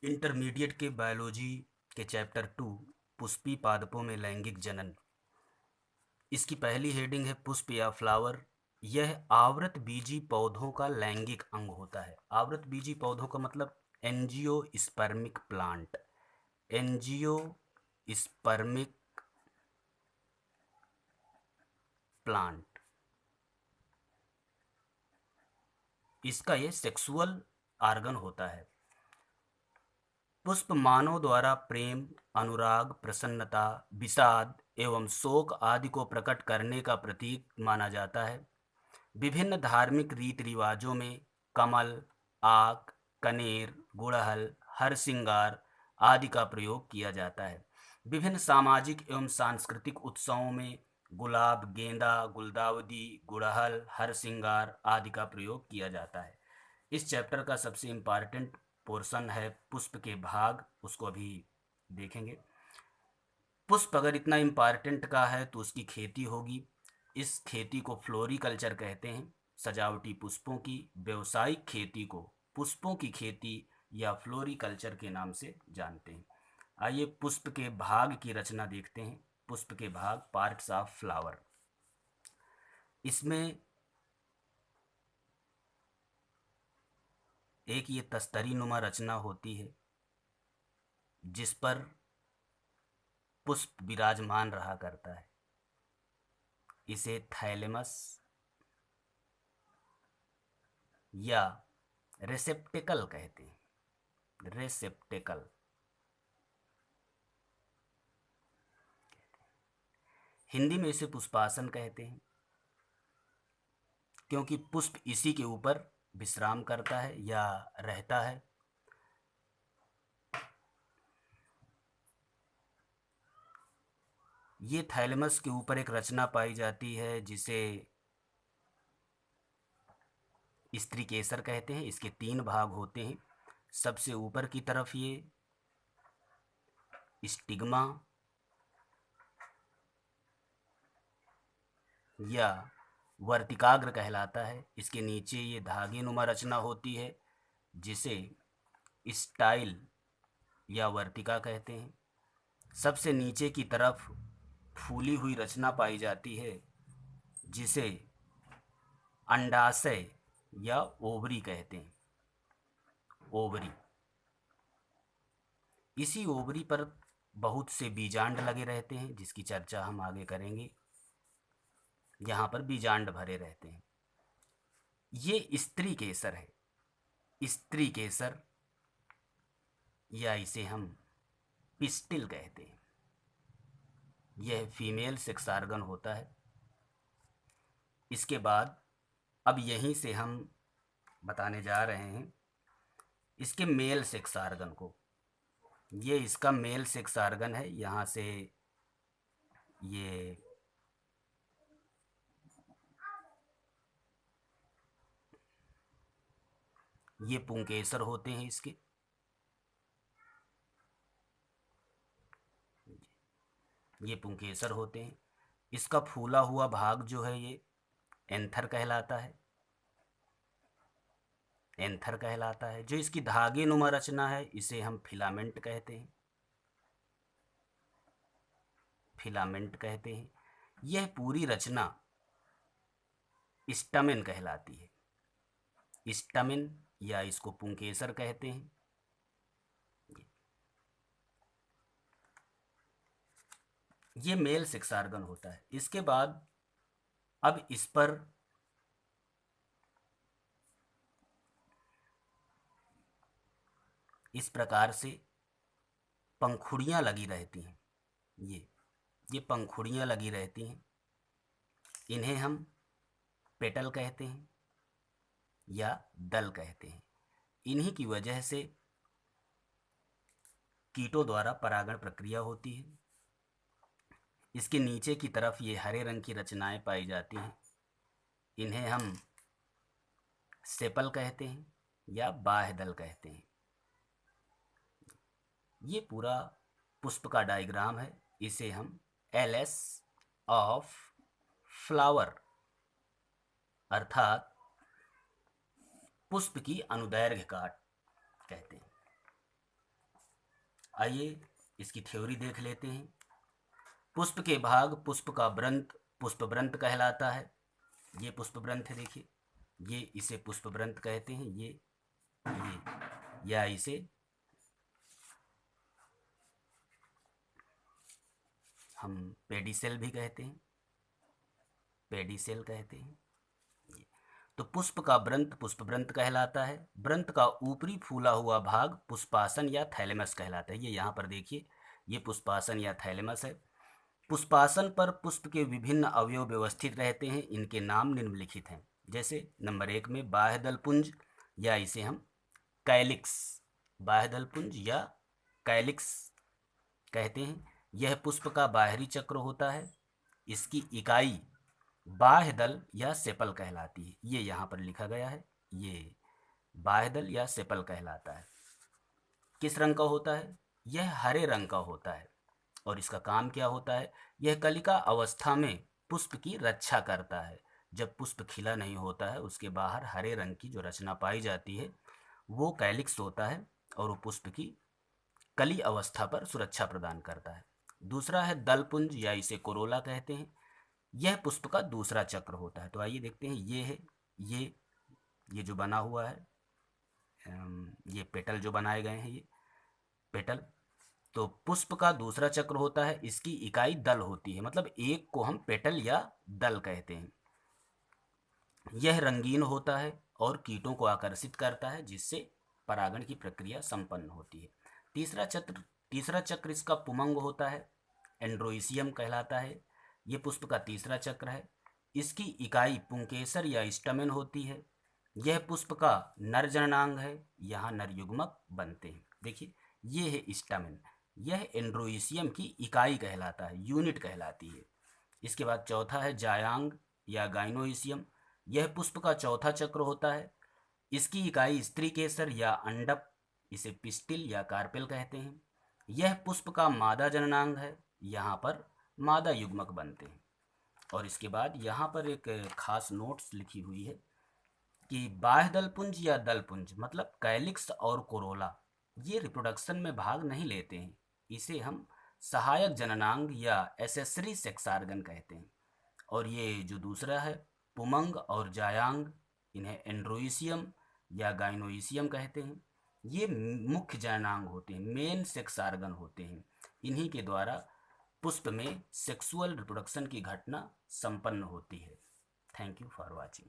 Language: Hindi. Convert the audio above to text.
इंटरमीडिएट के बायोलॉजी के चैप्टर 2 पुष्पी पादपों में लैंगिक जनन। इसकी पहली हेडिंग है पुष्प या फ्लावर। यह आवृत बीजी पौधों का लैंगिक अंग होता है। आवृत बीजी पौधों का मतलब एंजियोस्पर्मिक प्लांट। एंजियोस्पर्मिक प्लांट, इसका ये सेक्सुअल आर्गन होता है। पुष्प मानव द्वारा प्रेम, अनुराग, प्रसन्नता, विषाद एवं शोक आदि को प्रकट करने का प्रतीक माना जाता है। विभिन्न धार्मिक रीति रिवाजों में कमल, आक, कनेर, गुड़हल, हरसिंगार आदि का प्रयोग किया जाता है। विभिन्न सामाजिक एवं सांस्कृतिक उत्सवों में गुलाब, गेंदा, गुलदाउदी, गुड़हल, हरसिंगार आदि का प्रयोग किया जाता है। इस चैप्टर का सबसे इम्पॉर्टेंट पोर्शन है पुष्प के भाग, उसको अभी देखेंगे। पुष्प अगर इतना इम्पॉर्टेंट का है तो उसकी खेती होगी। इस खेती को फ्लोरिकल्चर कहते हैं। सजावटी पुष्पों की व्यावसायिक खेती को पुष्पों की खेती या फ्लोरिकल्चर के नाम से जानते हैं। आइए पुष्प के भाग की रचना देखते हैं। पुष्प के भाग, पार्ट्स ऑफ फ्लावर। इसमें एक ये तस्तरी नुमा रचना होती है जिस पर पुष्प विराजमान रहा करता है। इसे थैलेमस या रेसेप्टिकल कहते हैं। रेसेप्टिकल, हिंदी में इसे पुष्पासन कहते हैं, क्योंकि पुष्प इसी के ऊपर विश्राम करता है या रहता है। ये थैलेमस के ऊपर एक रचना पाई जाती है जिसे स्त्री केसर कहते हैं। इसके 3 भाग होते हैं। सबसे ऊपर की तरफ ये स्टिग्मा या वर्तिकाग्र कहलाता है। इसके नीचे ये धागे नुमा रचना होती है जिसे स्टाइल या वर्तिका कहते हैं। सबसे नीचे की तरफ फूली हुई रचना पाई जाती है जिसे अंडाशय या ओवरी कहते हैं। ओवरी, इसी ओवरी पर बहुत से बीजांड लगे रहते हैं जिसकी चर्चा हम आगे करेंगे। यहाँ पर बीजांड भरे रहते हैं। ये स्त्री केसर है। स्त्री केसर या इसे हम पिस्टिल कहते हैं। यह फीमेल सेक्स आर्गन होता है। इसके बाद अब यहीं से हम बताने जा रहे हैं इसके मेल सेक्स आर्गन को। ये इसका मेल सेक्स आर्गन है। यहाँ से ये पुंकेसर होते हैं इसके। ये पुंकेसर होते हैं। इसका फूला हुआ भाग जो है ये एंथर कहलाता है। एंथर कहलाता है। जो इसकी धागे नुमा रचना है इसे हम फिलामेंट कहते हैं। फिलामेंट कहते हैं। यह पूरी रचना स्टमेन कहलाती है। स्टमेन या इसको पुंकेसर कहते हैं। ये मेल सेक्स आर्गन होता है। इसके बाद अब इस पर इस प्रकार से पंखुड़ियाँ लगी रहती हैं। ये पंखुड़ियाँ लगी रहती हैं। इन्हें हम पेटल कहते हैं या दल कहते हैं। इन्हीं की वजह से कीटों द्वारा परागण प्रक्रिया होती है। इसके नीचे की तरफ ये हरे रंग की रचनाएं पाई जाती हैं। इन्हें हम सेपल कहते हैं या बाह्य दल कहते हैं। ये पूरा पुष्प का डायग्राम है। इसे हम एलएस ऑफ फ्लावर अर्थात पुष्प की अनुदैर्घ्य काट कहते हैं। आइए इसकी थ्योरी देख लेते हैं। पुष्प के भाग, पुष्प का व्रंत पुष्पव्रंत कहलाता है। ये पुष्पव्रंत है, देखिए, ये इसे पुष्पव्रंत कहते हैं। ये या इसे हम पेडिसेल भी कहते हैं, पेडिसेल कहते हैं। तो पुष्प का व्रंत पुष्पव्रंत कहलाता है। व्रंत का ऊपरी फूला हुआ भाग पुष्पासन या थैलेमस कहलाता है। ये यहाँ पर देखिए, ये पुष्पासन या थैलेमस है। पुष्पासन पर पुष्प के विभिन्न अवयव व्यवस्थित रहते हैं। इनके नाम निम्नलिखित हैं। जैसे नंबर 1 में बाह्यदल पुंज, या इसे हम कैलिक्स, बाह्यदल पुंज या कैलिक्स कहते हैं। यह पुष्प का बाहरी चक्र होता है। इसकी इकाई बाह्य दल या सेपल कहलाती है। ये यहाँ पर लिखा गया है, ये बाह्य दल या सेपल कहलाता है। किस रंग का होता है? यह हरे रंग का होता है। और इसका काम क्या होता है? यह कलिका अवस्था में पुष्प की रक्षा करता है। जब पुष्प खिला नहीं होता है, उसके बाहर हरे रंग की जो रचना पाई जाती है वो कैलिक्स होता है, और वो पुष्प की कली अवस्था पर सुरक्षा प्रदान करता है। दूसरा है दलपुंज, या इसे कोरोला कहते हैं। यह पुष्प का दूसरा चक्र होता है। तो आइए देखते हैं, ये है, ये जो बना हुआ है, ये पेटल जो बनाए गए हैं, ये पेटल। तो पुष्प का दूसरा चक्र होता है। इसकी इकाई दल होती है, मतलब एक को हम पेटल या दल कहते हैं। यह रंगीन होता है और कीटों को आकर्षित करता है, जिससे परागण की प्रक्रिया संपन्न होती है। तीसरा चक्र इसका पुमंग होता है, एंड्रोइसियम कहलाता है। ये पुष्प का तीसरा चक्र है। इसकी इकाई पुंकेसर या स्टमेन होती है। यह पुष्प का नर जननांग है। यहाँ नर युग्मक बनते हैं। देखिए, ये है स्टमेन। यह एंड्रोइसियम की इकाई कहलाता है, यूनिट कहलाती है। इसके बाद चौथा है जायांग या गाइनोइसियम। यह पुष्प का चौथा चक्र होता है। इसकी इकाई स्त्री केसर या अंडप, इसे पिस्टिल या कार्पेल कहते हैं। यह पुष्प का मादा जननांग है। यहाँ पर मादा युग्मक बनते हैं। और इसके बाद यहाँ पर एक खास नोट्स लिखी हुई है कि बाह्य दलपुंज या दलपुंज, मतलब कैलिक्स और कोरोला, ये रिप्रोडक्शन में भाग नहीं लेते हैं। इसे हम सहायक जननांग या एसेसरी सेक्स आर्गन कहते हैं। और ये जो दूसरा है पुमंग और जायांग, इन्हें एंड्रोइसियम या गाइनोइसियम कहते हैं। ये मुख्य जननांग होते हैं, मेन सेक्स आर्गन होते हैं। इन्हीं के द्वारा पुष्प में सेक्सुअल रिप्रोडक्शन की घटना संपन्न होती है। Thank you for watching.